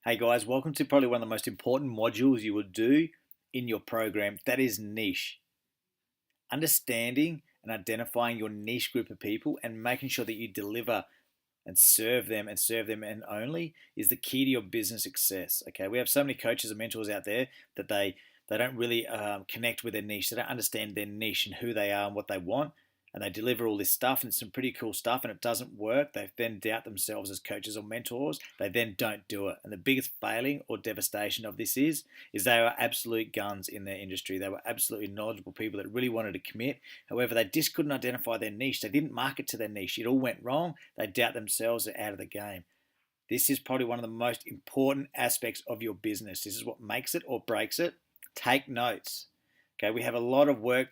Hey guys, welcome to probably one of the most important modules you will do in your program. That is niche. Understanding and identifying your niche group of people and making sure that you deliver and serve them and only is the key to your business success. Okay, we have so many coaches and mentors out there that they don't really connect with their niche. They don't understand their niche and who they are and what they want, and they deliver all this stuff and some pretty cool stuff, and it doesn't work. They then doubt themselves as coaches or mentors. They then don't do it, and the biggest failing or devastation of this is they were absolute guns in their industry. They were absolutely knowledgeable people that really wanted to commit. However, they just couldn't identify their niche. They didn't market to their niche. It all went wrong. They doubt themselves. They're out of the game. This is probably one of the most important aspects of your business. This is what makes it or breaks it. Take notes. Okay, we have a lot of work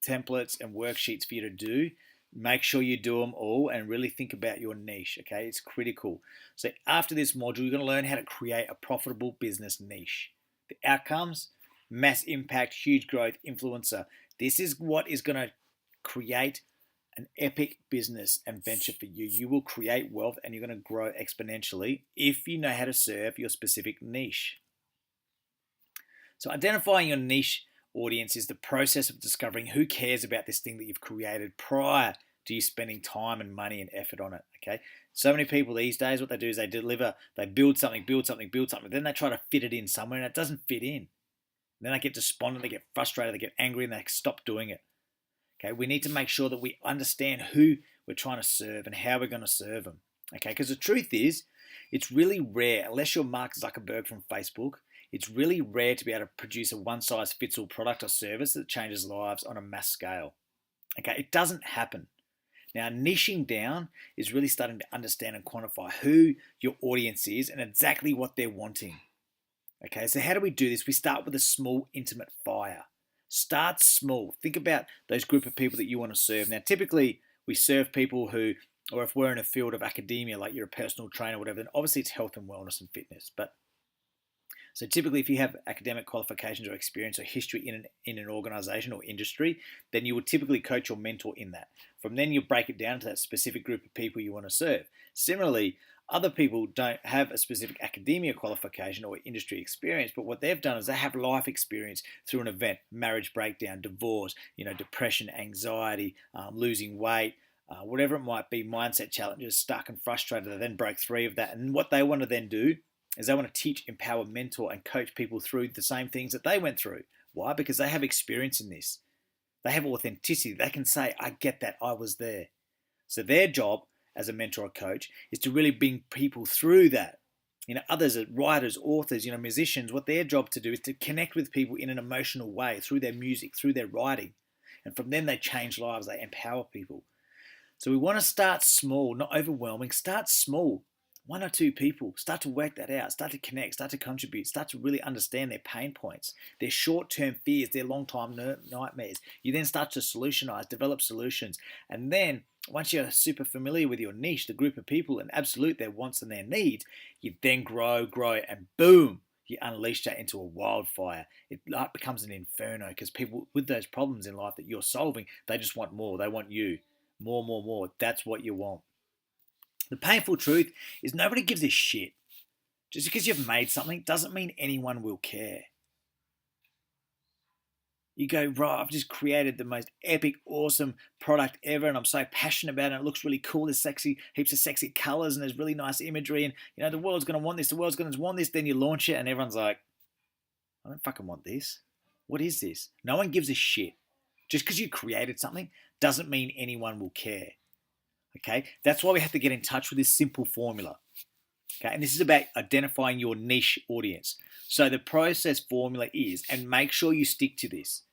templates and worksheets for you to do. Make sure you do them all and really think about your niche. Okay, it's critical. So after this module, you're going to learn how to create a profitable business niche. The outcomes: mass impact, huge growth, influencer. This is what is going to create an epic business and venture for you. You will create wealth and you're going to grow exponentially if you know how to serve your specific niche. So identifying your niche audience is the process of discovering who cares about this thing that you've created prior to you spending time and money and effort on it. Okay. So many people these days, what they do is they build something, then they try to fit it in somewhere and it doesn't fit in. And then they get despondent, they get frustrated, they get angry, and they stop doing it. Okay. We need to make sure that we understand who we're trying to serve and how we're going to serve them. Okay. Because the truth is, it's really rare, unless you're Mark Zuckerberg from Facebook, it's really rare to be able to produce a one-size-fits-all product or service that changes lives on a mass scale. Okay, it doesn't happen. Now, niching down is really starting to understand and quantify who your audience is and exactly what they're wanting. Okay, so how do we do this? We start with a small, intimate fire. Start small. Think about those group of people that you want to serve. Now, typically, we serve people who, or if we're in a field of academia, like you're a personal trainer or whatever, then obviously it's health and wellness and fitness. But so typically, if you have academic qualifications or experience or history in an organization or industry, then you would typically coach or mentor in that. From then, you break it down to that specific group of people you want to serve. Similarly, other people don't have a specific academia qualification or industry experience, but what they've done is they have life experience through an event: marriage breakdown, divorce, depression, anxiety, losing weight, whatever it might be, mindset challenges, stuck and frustrated. They then broke free of that, and what they want to then do is they want to teach, empower, mentor, and coach people through the same things that they went through. Why? Because they have experience in this. They have authenticity. They can say, I get that, I was there. So their job as a mentor or coach is to really bring people through that. Others are writers, authors, musicians. What their job to do is to connect with people in an emotional way through their music, through their writing. And from then they change lives, they empower people. So we want to start small, not overwhelming. Start small. One or two people. Start to work that out. Start to connect. Start to contribute. Start to really understand their pain points, their short-term fears, their long-time nightmares. You then start to solutionize, develop solutions. And then once you're super familiar with your niche, the group of people, and absolute their wants and their needs, you then grow, and boom, you unleash that into a wildfire. It becomes an inferno because people with those problems in life that you're solving, they just want more. They want you. More, more, more. That's what you want. The painful truth is nobody gives a shit. Just because you've made something doesn't mean anyone will care. You go, right, I've just created the most epic, awesome product ever, and I'm so passionate about it. It looks really cool. There's heaps of sexy colors, and there's really nice imagery, and the world's going to want this. The world's going to want this. Then you launch it, and everyone's like, I don't fucking want this. What is this? No one gives a shit. Just because you created something doesn't mean anyone will care. Okay, that's why we have to get in touch with this simple formula. Okay, and this is about identifying your niche audience. So the process formula is, and make sure you stick to this,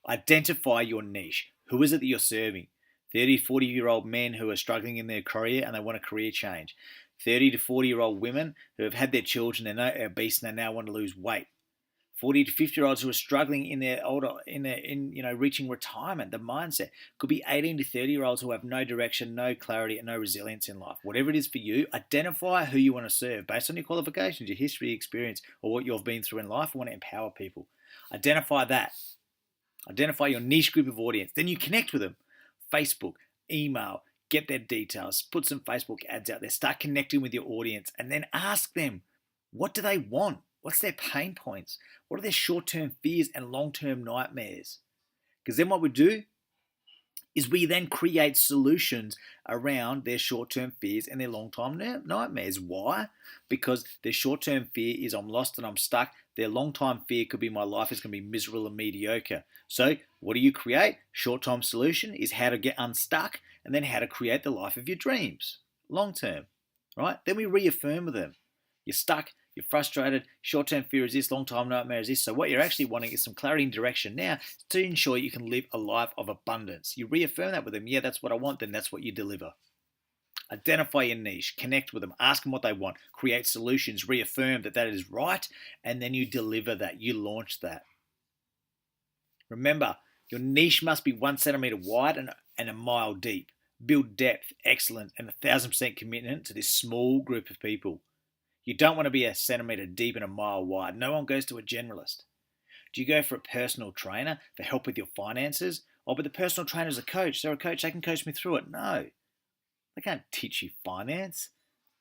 identify your niche. Who is it that you're serving? 30, 40-year-old men who are struggling in their career and they want a career change. 30 to 40-year-old women who have had their children, they're obese and they now want to lose weight. 40 to 50-year-olds who are struggling in their reaching retirement. The mindset could be 18 to 30-year-olds who have no direction, no clarity, and no resilience in life. Whatever it is for you, identify who you want to serve based on your qualifications, your history, experience, or what you've been through in life. You want to empower people. Identify that. Identify your niche group of audience. Then you connect with them. Facebook, email, get their details, put some Facebook ads out there, start connecting with your audience, and then ask them, What do they want? What's their pain points? What are their short-term fears and long-term nightmares? Because then what we do is we then create solutions around their short-term fears and their long-term nightmares. Why? Because their short-term fear is I'm lost and I'm stuck. Their long-term fear could be my life is going to be miserable and mediocre. So what do you create? Short-term solution is how to get unstuck and then how to create the life of your dreams. Long-term, right? Then we reaffirm with them. You're stuck. You're frustrated. Short-term fear is this. Long-term nightmare is this. So what you're actually wanting is some clarity and direction now to ensure you can live a life of abundance. You reaffirm that with them. Yeah, that's what I want. Then that's what you deliver. Identify your niche. Connect with them. Ask them what they want. Create solutions. Reaffirm that that is right. And then you deliver that. You launch that. Remember, your niche must be 1 centimeter wide and a mile deep. Build depth, excellence, and 1,000% commitment to this small group of people. You don't want to be a centimetre deep and a mile wide. No one goes to a generalist. Do you go for a personal trainer for help with your finances? Oh, but the personal trainer is a coach. They're a coach. They can coach me through it. No. They can't teach you finance.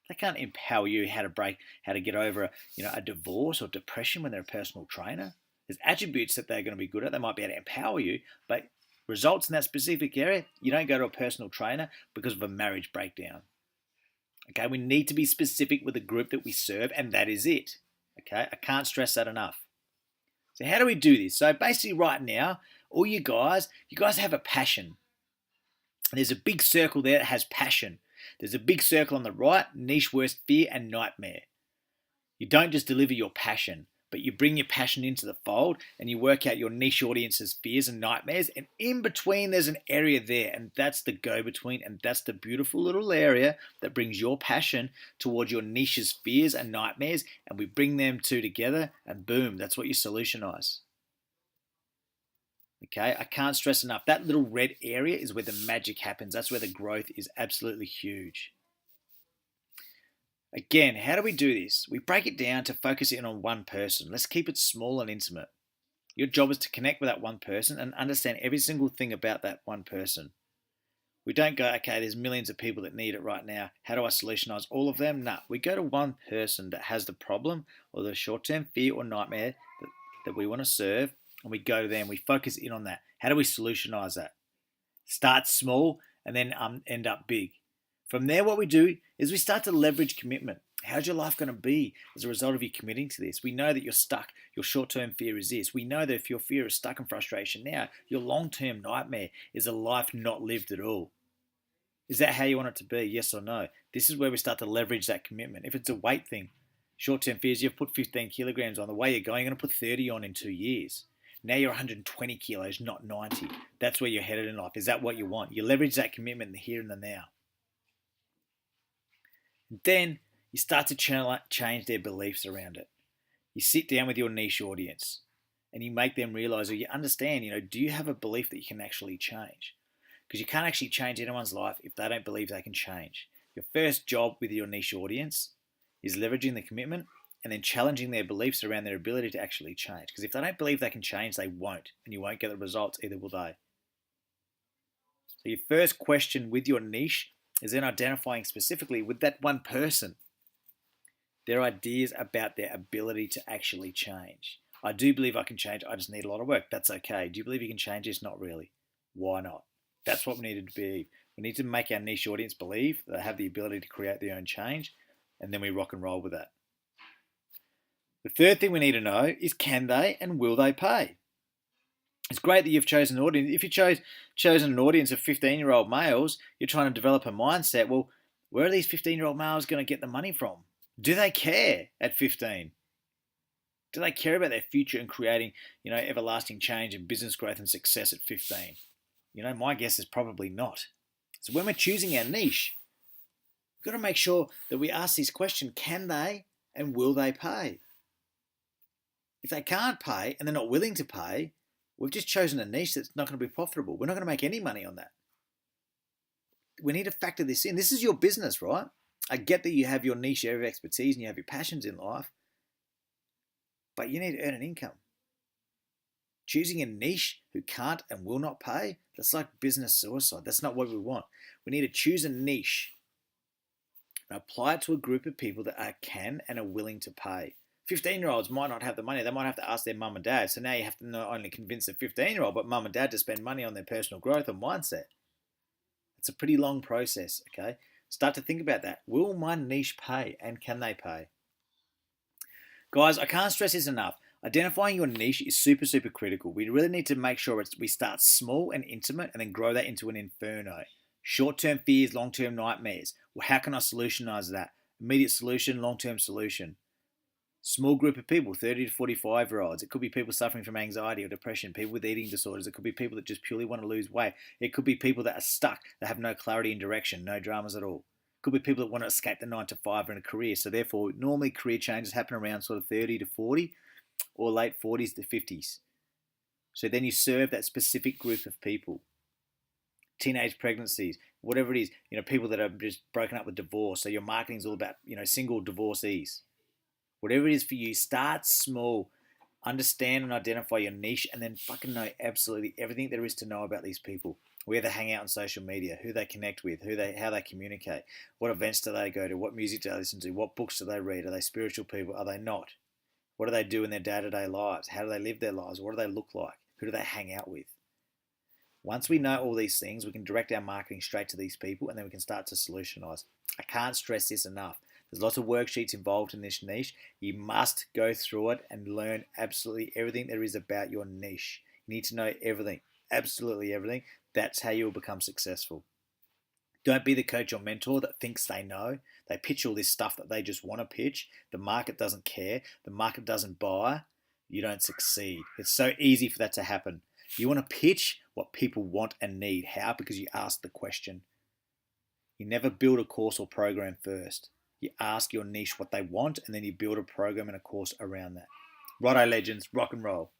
They can't empower you how to get over a divorce or depression when they're a personal trainer. There's attributes that they're going to be good at. They might be able to empower you, but results in that specific area, you don't go to a personal trainer because of a marriage breakdown. Okay, we need to be specific with the group that we serve, and that is it. Okay, I can't stress that enough. So how do we do this? So basically right now, all you guys have a passion. There's a big circle there that has passion. There's a big circle on the right, niche, worst fear, and nightmare. You don't just deliver your passion, but you bring your passion into the fold and you work out your niche audience's fears and nightmares. And in between, there's an area there, and that's the go-between. And that's the beautiful little area that brings your passion towards your niche's fears and nightmares. And we bring them two together, and boom, that's what you solutionize. Okay, I can't stress enough. That little red area is where the magic happens. That's where the growth is absolutely huge. Again, how do we do this? We break it down to focus in on one person. Let's keep it small and intimate. Your job is to connect with that one person and understand every single thing about that one person. We don't go, okay, there's millions of people that need it right now. How do I solutionize all of them? No, we go to one person that has the problem or the short-term fear or nightmare that we want to serve, and we go to them. We focus in on that. How do we solutionize that? Start small and then end up big. From there, what we do is we start to leverage commitment. How's your life going to be as a result of you committing to this? We know that you're stuck. Your short-term fear is this. We know that if your fear is stuck in frustration now, your long-term nightmare is a life not lived at all. Is that how you want it to be? Yes or no? This is where we start to leverage that commitment. If it's a weight thing, short-term fears, you've put 15 kilograms on. The way you're going, you're going to put 30 on in 2 years. Now you're 120 kilos, not 90. That's where you're headed in life. Is that what you want? You leverage that commitment in the here and the now. Then you start to change their beliefs around it. You sit down with your niche audience and you make them realize, or you understand, do you have a belief that you can actually change? Because you can't actually change anyone's life if they don't believe they can change. Your first job with your niche audience is leveraging the commitment and then challenging their beliefs around their ability to actually change. Because if they don't believe they can change, they won't. And you won't get the results, either will they. So your first question with your niche is then identifying specifically with that one person their ideas about their ability to actually change. I do believe I can change. I just need a lot of work. That's okay. Do you believe you can change this? Not really. Why not? That's what we need to be. We need to make our niche audience believe that they have the ability to create their own change, and then we rock and roll with that. The third thing we need to know is, can they and will they pay? It's great that you've chosen an audience. If you chosen an audience of 15-year-old males, you're trying to develop a mindset. Well, where are these 15-year-old males going to get the money from? Do they care at 15? Do they care about their future and creating, everlasting change and business growth and success at 15? My guess is probably not. So when we're choosing our niche, we've got to make sure that we ask this question, can they and will they pay? If they can't pay and they're not willing to pay, we've just chosen a niche that's not going to be profitable. We're not going to make any money on that. We need to factor this in. This is your business, right? I get that you have your niche area of expertise and you have your passions in life, but you need to earn an income. Choosing a niche who can't and will not pay, that's like business suicide. That's not what we want. We need to choose a niche, and apply it to a group of people that can and are willing to pay. 15-year-olds might not have the money. They might have to ask their mum and dad. So now you have to not only convince a 15-year-old, but mum and dad to spend money on their personal growth and mindset. It's a pretty long process, okay? Start to think about that. Will my niche pay, and can they pay? Guys, I can't stress this enough. Identifying your niche is super, super critical. We really need to make sure we start small and intimate and then grow that into an inferno. Short-term fears, long-term nightmares. Well, how can I solutionize that? Immediate solution, long-term solution. Small group of people, 30 to 45-year-olds. It could be people suffering from anxiety or depression, people with eating disorders. It could be people that just purely want to lose weight. It could be people that are stuck, that have no clarity and direction, no dramas at all. It could be people that want to escape the 9 to 5 in a career. So therefore, normally career changes happen around sort of 30 to 40 or late 40s to 50s. So then you serve that specific group of people. Teenage pregnancies, whatever it is, people that are just broken up with divorce. So your marketing is all about, single divorcees. Whatever it is for you, start small. Understand and identify your niche, and then fucking know absolutely everything there is to know about these people. Where they hang out on social media, who they connect with, how they communicate, what events do they go to, what music do they listen to, what books do they read, are they spiritual people, are they not? What do they do in their day-to-day lives? How do they live their lives? What do they look like? Who do they hang out with? Once we know all these things, we can direct our marketing straight to these people, and then we can start to solutionize. I can't stress this enough. There's lots of worksheets involved in this niche. You must go through it and learn absolutely everything there is about your niche. You need to know everything, absolutely everything. That's how you will become successful. Don't be the coach or mentor that thinks they know. They pitch all this stuff that they just want to pitch. The market doesn't care. The market doesn't buy. You don't succeed. It's so easy for that to happen. You want to pitch what people want and need. How? Because you ask the question. You never build a course or program first. You ask your niche what they want, and then you build a program and a course around that. Righto, legends, rock and roll.